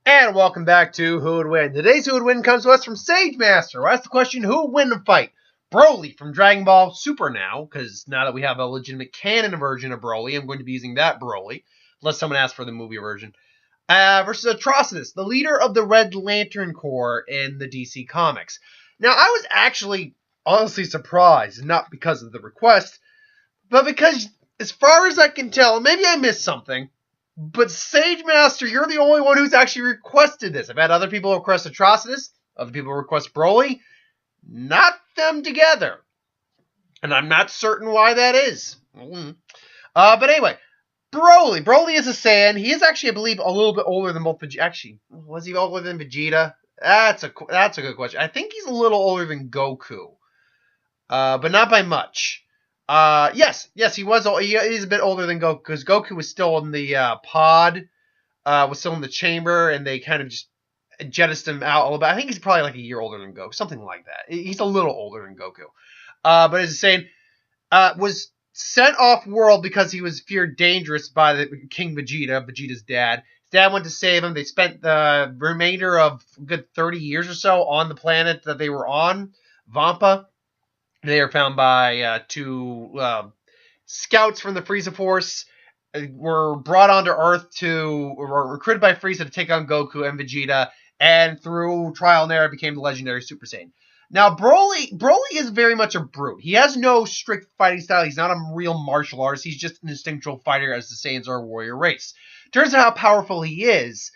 And welcome back to Who Would Win. Today's Who Would Win comes to us from Sage Master, who asked the question, who would win the fight? Broly from Dragon Ball Super now, because now that we have a legitimate canon version of Broly, I'm going to be using that Broly, unless someone asks for the movie version, versus Atrocitus, the leader of the Red Lantern Corps in the DC Comics. Now, I was actually honestly surprised, not because of the request, but because, as far as I can tell, maybe I missed something, but Sage Master, you're the only one who's actually requested this. I've had other people request Atrocitus, other people request Broly, not them together. And I'm not certain why that is. But anyway, Broly. Broly is a Saiyan. He is actually, I believe, a little bit older than both Vegeta. Actually, was he older than Vegeta? That's a good question. I think he's a little older than Goku, but not by much. Yes, he was. He's a bit older than Goku, because Goku was still in the pod, was still in the chamber, and they kind of just jettisoned him out a little bit. I think he's probably like a year older than Goku, something like that. He's a little older than Goku. But as I was saying, was sent off world because he was feared dangerous by the King Vegeta, Vegeta's dad. His dad went to save him. They spent the remainder of a good 30 years or so on the planet that they were on, Vampa. They are found by two scouts from the Frieza Force. Were brought onto Earth were recruited by Frieza to take on Goku and Vegeta, and through trial and error became the legendary Super Saiyan. Now, Broly is very much a brute. He has no strict fighting style. He's not a real martial artist. He's just an instinctual fighter, as the Saiyans are a warrior race. Turns out how powerful he is.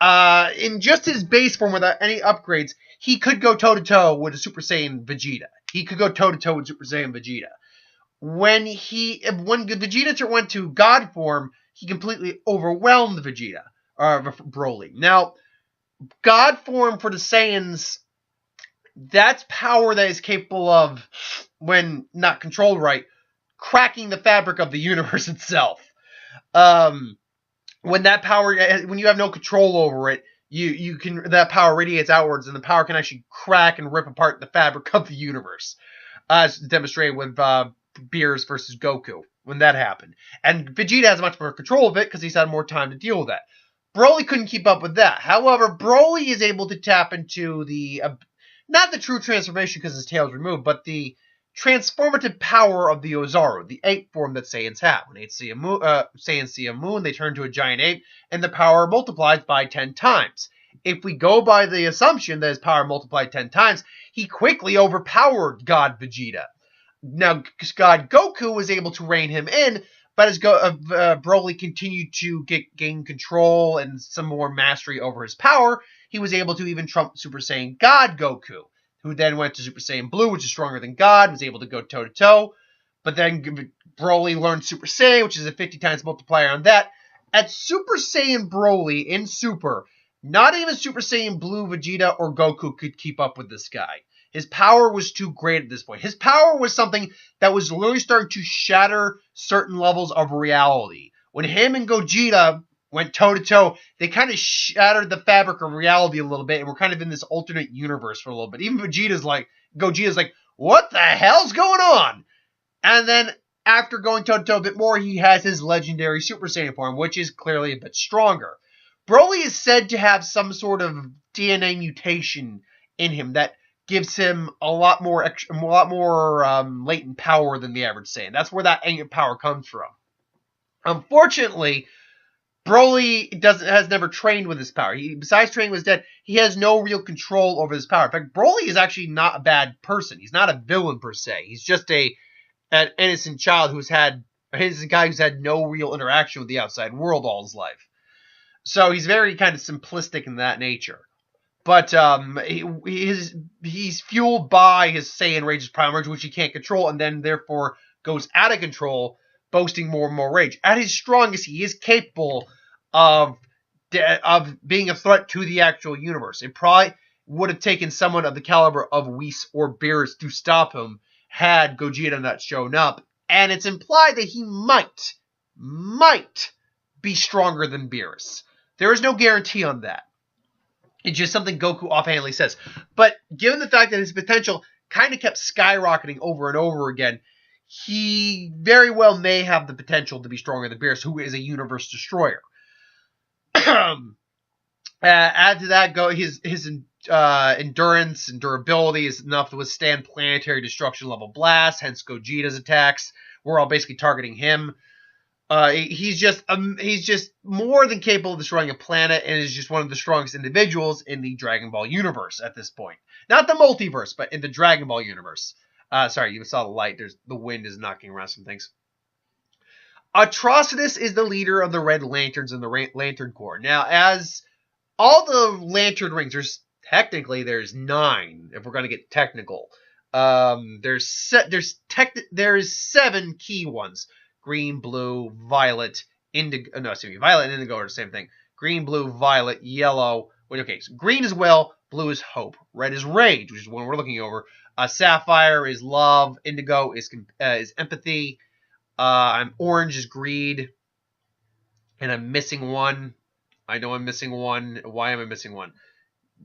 In just his base form without any upgrades, he could go toe-to-toe with a Super Saiyan Vegeta. He could go toe-to-toe with Super Saiyan Vegeta. When Vegeta went to God form, he completely overwhelmed Vegeta, Broly. Now, God form for the Saiyans, that's power that is capable of, when not controlled right, cracking the fabric of the universe itself. When that power, when you have no control over it, that power radiates outwards, and the power can actually crack and rip apart the fabric of the universe, as demonstrated with Beerus versus Goku when that happened. And Vegeta has much more control of it because he's had more time to deal with that. Broly couldn't keep up with that. However, Broly is able to tap into the not the true transformation because his tail is removed, but the transformative power of the Ozaru, the ape form that Saiyans have. When Saiyans see a moon, they turn to a giant ape, and the power multiplies by 10 times. If we go by the assumption that his power multiplied 10 times, he quickly overpowered God Vegeta. Now, God Goku was able to rein him in, but as Broly continued to gain control and some more mastery over his power, he was able to even trump Super Saiyan God Goku, who then went to Super Saiyan Blue, which is stronger than God, was able to go toe-to-toe. But then Broly learned Super Saiyan, which is a 50 times multiplier on that. At Super Saiyan Broly in Super, not even Super Saiyan Blue, Vegeta, or Goku could keep up with this guy. His power was too great at this point. His power was something that was literally starting to shatter certain levels of reality. When him and Gogeta went toe-to-toe, they kind of shattered the fabric of reality a little bit, and we're kind of in this alternate universe for a little bit. Even Gogeta's like, what the hell's going on? And then, after going toe-to-toe a bit more, he has his legendary Super Saiyan form, which is clearly a bit stronger. Broly is said to have some sort of DNA mutation in him that gives him a lot more latent power than the average Saiyan. That's where that ancient power comes from. Unfortunately, Broly has never trained with his power. Besides training with his dad, he has no real control over his power. In fact, Broly is actually not a bad person. He's not a villain per se. He's just an innocent child who's had no real interaction with the outside world all his life. So he's very kind of simplistic in that nature. But he's fueled by his Saiyan Rage's Prime Rage, which he can't control, and then therefore goes out of control, boasting more and more rage. At his strongest, he is capable of being a threat to the actual universe. It probably would have taken someone of the caliber of Whis or Beerus to stop him had Gogeta not shown up. And it's implied that he might be stronger than Beerus. There is no guarantee on that. It's just something Goku offhandedly says. But given the fact that his potential kind of kept skyrocketing over and over again, he very well may have the potential to be stronger than Beerus, who is a universe destroyer. Add to that, his endurance and durability is enough to withstand planetary destruction level blasts. Hence, Gogeta's attacks. We're all basically targeting him. He's just more than capable of destroying a planet, and is just one of the strongest individuals in the Dragon Ball universe at this point. Not the multiverse, but in the Dragon Ball universe. Sorry, you saw the light. The wind is knocking around some things. Atrocitus is the leader of the Red Lanterns in the Lantern Corps. Now, as all the Lantern Rings, there's 9 if we're going to get technical. There's 7 key ones. Green, blue, violet, indigo. No, excuse me. Violet and indigo are the same thing. Green, blue, violet, yellow. Wait, okay. So green is will, blue is hope, red is rage, which is one we're looking over. Sapphire is love, indigo is empathy. Orange is greed, and I'm missing one. I know I'm missing one. Why am I missing one?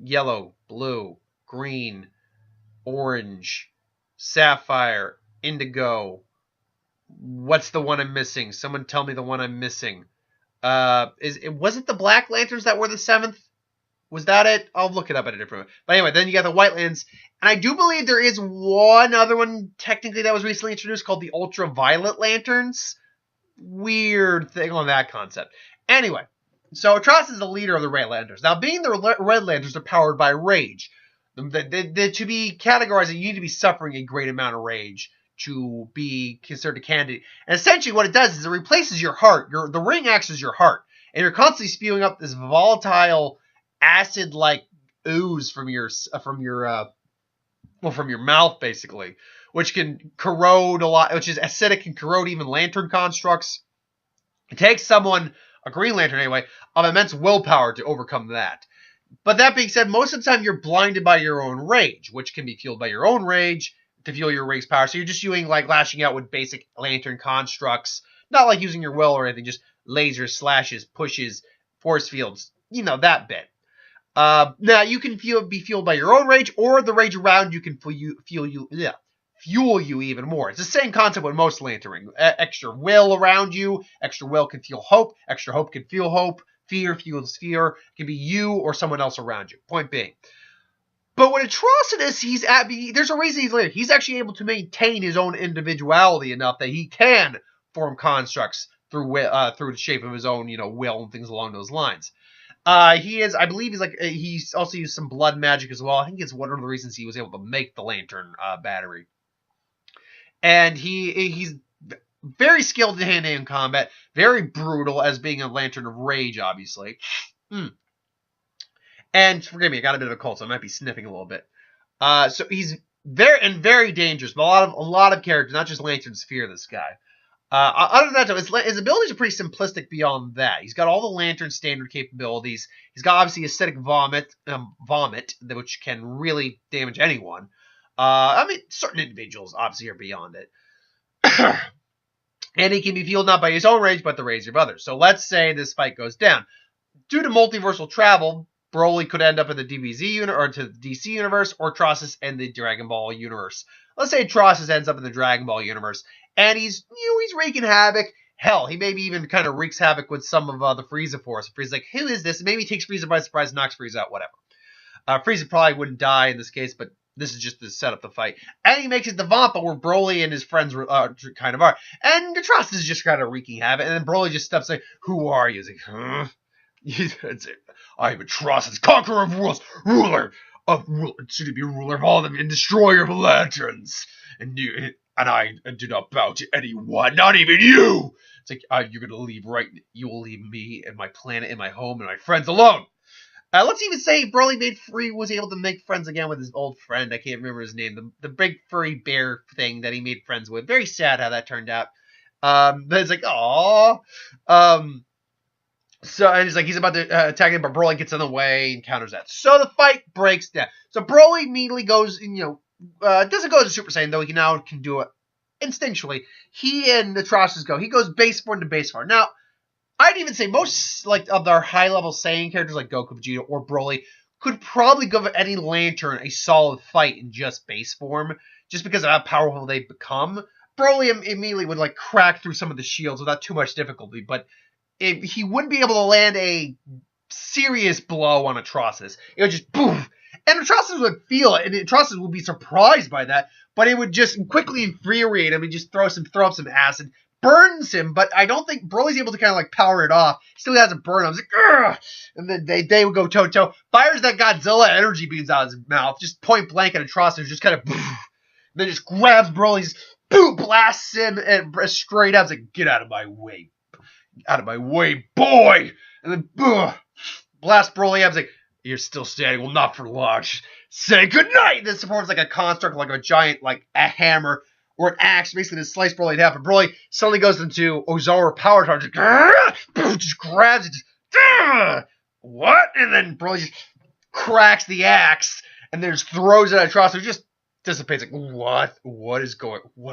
Yellow, blue, green, orange, sapphire, indigo. What's the one I'm missing? Someone tell me the one I'm missing. Was it the Black Lanterns that were the 7th? Was that it? I'll look it up at a different one. But anyway, then you got the White Lanterns. And I do believe there is one other one technically that was recently introduced called the Ultraviolet Lanterns. Weird thing on that concept. Anyway, so Atrocitus is the leader of the Red Lanterns. Now, being the Red Lanterns are powered by rage. To be categorized, you need to be suffering a great amount of rage to be considered a candidate. And essentially what it does is it replaces your heart. The ring acts as your heart. And you're constantly spewing up this volatile, acid-like ooze from your mouth, basically, which can corrode a lot, which is acidic and corrode even lantern constructs. It takes someone, a Green Lantern anyway, of immense willpower to overcome that. But that being said, most of the time you're blinded by your own rage, which can be fueled by your own rage to fuel your rage's power. So you're just using, like, lashing out with basic lantern constructs, not like using your will or anything, just lasers, slashes, pushes, force fields, that bit. Now, you can be fueled by your own rage, or the rage around you can fuel you even more. It's the same concept with most Lantern. Extra will around you, extra will can fuel hope, extra hope can fuel hope, fear fuels fear, it can be you or someone else around you. Point being. But with Atrocitus, there's a reason he's leader. He's actually able to maintain his own individuality enough that he can form constructs through the shape of his own, will and things along those lines. He's also used some blood magic as well. I think it's one of the reasons he was able to make the lantern battery. And he's very skilled in hand-to-hand combat, very brutal as being a lantern of rage, obviously. And forgive me, I got a bit of a cold, so I might be sniffing a little bit. So he's very dangerous. But a lot of characters, not just lanterns, fear this guy. Other than that, though, his abilities are pretty simplistic beyond that. He's got all the Lantern standard capabilities. He's got, obviously, acidic vomit, which can really damage anyone. Certain individuals, obviously, are beyond it. And he can be fueled not by his own rage, but the rage of others. So let's say this fight goes down. Due to multiversal travel, Broly could end up in the DBZ or to the DC universe, or Atrocitus in the Dragon Ball universe. Let's say Atrocitus ends up in the Dragon Ball universe, and he's wreaking havoc. Hell, he maybe even kind of wreaks havoc with some of the Frieza force. Frieza's like, who is this? Maybe he takes Frieza by surprise, knocks Frieza out, whatever. Frieza probably wouldn't die in this case, but this is just to set up the fight. And he makes it to Vampa, where Broly and his friends kind of are. And Atrocitus is just kind of wreaking havoc, and then Broly just steps like, who are you? He's like, huh? I am Atrocitus, conqueror of worlds, ruler of all of them, and destroyer of lanterns. And I do not bow to anyone, not even you. It's like, you're gonna leave you will leave me and my planet and my home and my friends alone. Let's even say Broly was able to make friends again with his old friend. I can't remember his name. The big furry bear thing that he made friends with. Very sad how that turned out. But it's like, aww. So, and he's about to attack him, but Broly gets in the way and counters that. So the fight breaks down. So Broly immediately goes, doesn't go to Super Saiyan, though he now can do it instinctually. He and Atrocitus he goes base form to base form. Now, I'd even say most of our high-level Saiyan characters like Goku, Vegeta, or Broly could probably give any Lantern a solid fight in just base form, just because of how powerful they become. Broly immediately would crack through some of the shields without too much difficulty, but he wouldn't be able to land a serious blow on Atrocitus. It would just boom. And Atrocitus would feel it, and Atrocitus would be surprised by that, but it would just quickly infuriate him and just throw up some acid. Burns him, but I don't think Broly's able to kind of like power it off. He still has a burn. I was like, ugh! And then they would go toe-to-toe. Fires that Godzilla energy beams out of his mouth, just point blank at Atrocitus, just kind of, then just grabs Broly's, boom, blasts him, and straight up, like, get out of my way. Out of my way, boy! And then, blast Broly up, like, you're still standing, well, not for long. Say goodnight! This forms like a construct, like a giant, like, a hammer, or an axe, basically to slice Broly in half. And Broly suddenly goes into Ozawa power charge. Just grabs it. Just, what? And then Broly just cracks the axe and then just throws it at Atrocitus. It just dissipates. Like, what? What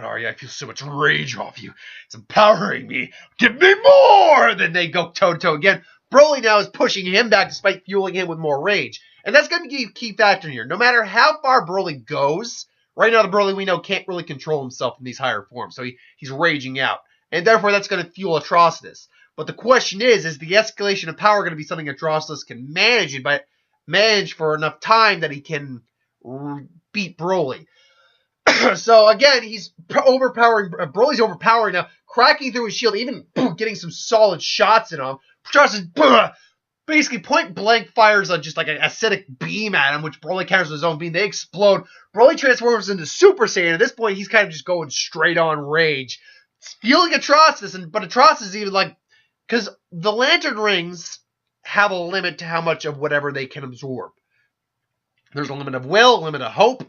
are you? I feel so much rage off you. It's empowering me. Give me more! Then they go toe-to-toe again. Broly now is pushing him back despite fueling him with more rage. And that's going to be a key factor here. No matter how far Broly goes, right now, the Broly we know can't really control himself in these higher forms, so he's raging out. And therefore, that's going to fuel Atrocitus. But the question is the escalation of power going to be something Atrocitus can manage for enough time that he can beat Broly? So, again, he's overpowering. Broly's overpowering now, cracking through his shield, even getting some solid shots in him. Atrocitus basically point-blank fires just like an acidic beam at him, which Broly counters with his own beam. They explode. Broly transforms into Super Saiyan. At this point, he's kind of just going straight on rage. Feeling Atrocitus, but Atrocitus is even like... Because the Lantern Rings have a limit to how much of whatever they can absorb. There's a limit of will, a limit of hope,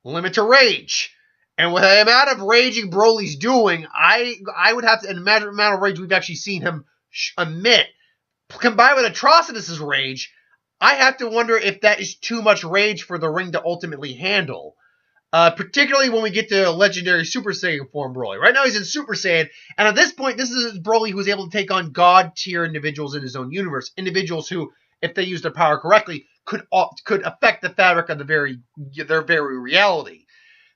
a limit to rage. And with the amount of raging Broly's doing, I would have to... And the amount of rage we've actually seen him emit, combined with Atrocitus' rage, I have to wonder if that is too much rage for the ring to ultimately handle. Particularly when we get to legendary Super Saiyan form Broly. Right now he's in Super Saiyan, and at this point, this is Broly who's able to take on God-tier individuals in his own universe. Individuals who, if they use their power correctly, could affect the fabric of their very reality.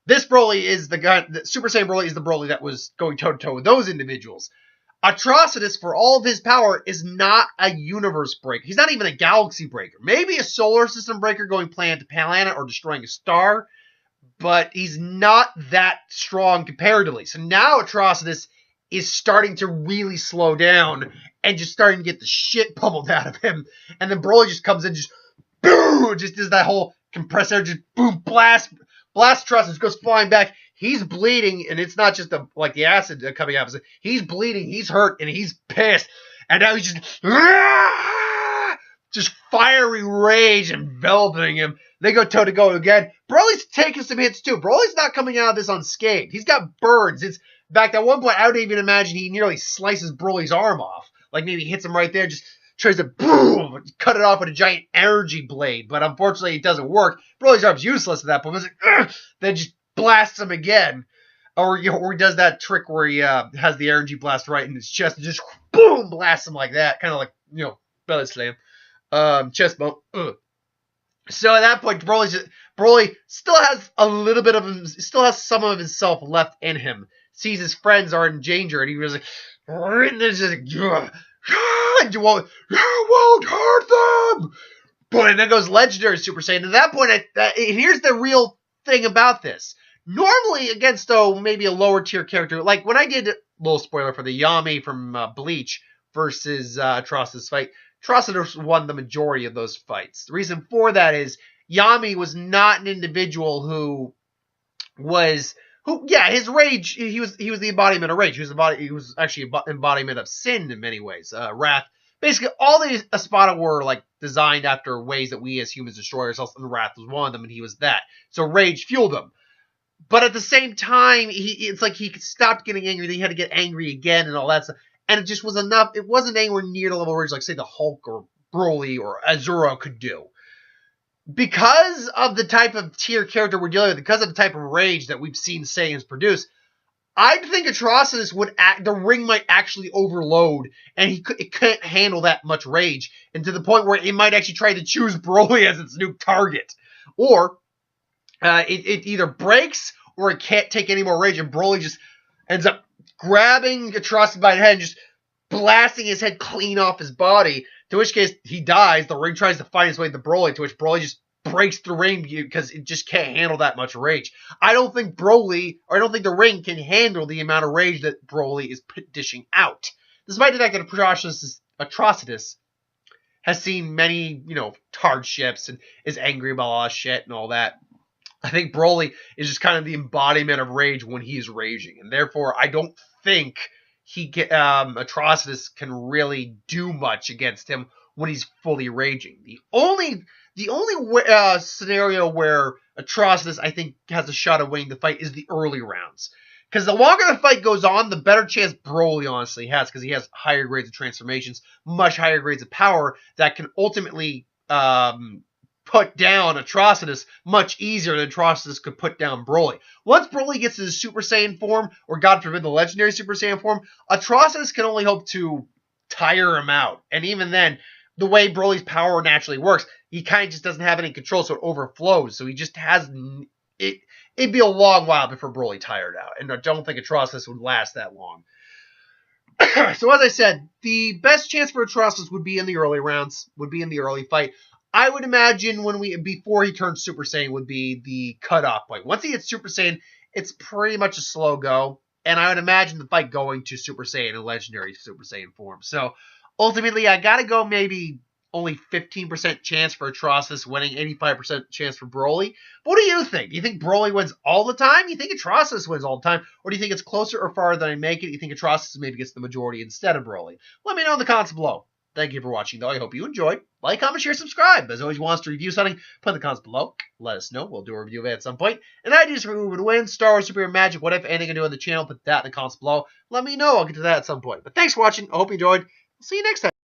This Broly is the guy, Super Saiyan Broly is the Broly that was going toe-to-toe with those individuals. Atrocitus, for all of his power, is not a universe breaker. He's not even a galaxy breaker. Maybe a solar system breaker going planet to planet or destroying a star, but he's not that strong comparatively. So now Atrocitus is starting to really slow down and just starting to get the shit pummeled out of him. And then Broly just comes in, just boom, just does that whole compressed air, just boom, blast Atrocitus, goes flying back. He's bleeding, and it's not just the acid coming out of him. He's bleeding, he's hurt, and he's pissed. And now he's just fiery rage enveloping him. They go toe-to-go again. Broly's taking some hits, too. Broly's not coming out of this unscathed. He's got burns. In fact, at one point, I would even imagine he nearly slices Broly's arm off. Like, maybe hits him right there, just tries to boom, cut it off with a giant energy blade. But unfortunately, it doesn't work. Broly's arm's useless at that point. It's like, then just blasts him again. Or he does that trick where he has the energy blast right in his chest and just boom, blasts him like that. Kind of like, belly slam. Chest bump. So at that point, Broly still has a little bit of him, still has some of himself left in him. Sees his friends are in danger, and he was like, and then just like, you won't hurt them. But and then goes legendary Super Saiyan. At that point, here's the real thing about this. Normally, against maybe a lower tier character, like when I did, little spoiler for the Yami from Bleach versus Atrocitus fight, Atrocitus won the majority of those fights. The reason for that is Yami was not an individual his rage, he was the embodiment of rage. He was actually an embodiment of sin in many ways. Wrath. Basically, all the Espada were like designed after ways that we as humans destroy ourselves, and Wrath was one of them, and he was that. So rage fueled him. But at the same time, it's like he stopped getting angry, then he had to get angry again and all that stuff. And it just was enough. It wasn't anywhere near the level of rage like, say, the Hulk or Broly or Azura could do. Because of the type of tier character we're dealing with, because of the type of rage that we've seen Saiyans produce, I think Atrocitus the ring might actually overload, and it can't handle that much rage, and to the point where it might actually try to choose Broly as its new target. Or it either breaks, or it can't take any more rage, and Broly just ends up grabbing Atrocitus by the head and just blasting his head clean off his body. To which case, he dies. The ring tries to find its way to Broly, to which Broly just breaks the ring because it just can't handle that much rage. I don't think the ring can handle the amount of rage that Broly is dishing out. Despite the fact that Atrocitus has seen many, hardships and is angry about all that shit and all that, I think Broly is just kind of the embodiment of rage when he's raging. And therefore, I don't think Atrocitus can really do much against him when he's fully raging. The only scenario where Atrocitus, I think, has a shot of winning the fight is the early rounds. Because the longer the fight goes on, the better chance Broly honestly has, because he has higher grades of transformations, much higher grades of power that can ultimately put down Atrocitus much easier than Atrocitus could put down Broly. Once Broly gets his Super Saiyan form, or God forbid the legendary Super Saiyan form, Atrocitus can only hope to tire him out. And even then, the way Broly's power naturally works, he kind of just doesn't have any control, so it overflows. So he just has it. It'd be a long while before Broly tired out, and I don't think Atrocitus would last that long. So as I said, the best chance for Atrocitus would be in the early rounds, would be in the early fight. I would imagine before he turns Super Saiyan would be the cutoff point. Once he hits Super Saiyan, it's pretty much a slow go, and I would imagine the fight going to Super Saiyan in legendary Super Saiyan form. So ultimately, I gotta go maybe only 15% chance for Atrocitus winning, 85% chance for Broly. But what do you think? Do you think Broly wins all the time? Do you think Atrocitus wins all the time? Or do you think it's closer or farther than I make it? Do you think Atrocitus maybe gets the majority instead of Broly? Let me know in the comments below. Thank you for watching, though. I hope you enjoyed. Like, comment, share, subscribe. As always, wants to review something, put in the comments below. Let us know. We'll do a review of it at some point. And ideas for who would win, Star Wars, Superhero, Magic, whatever, anything I do on the channel, put that in the comments below. Let me know. I'll get to that at some point. But thanks for watching. I hope you enjoyed. I'll see you next time.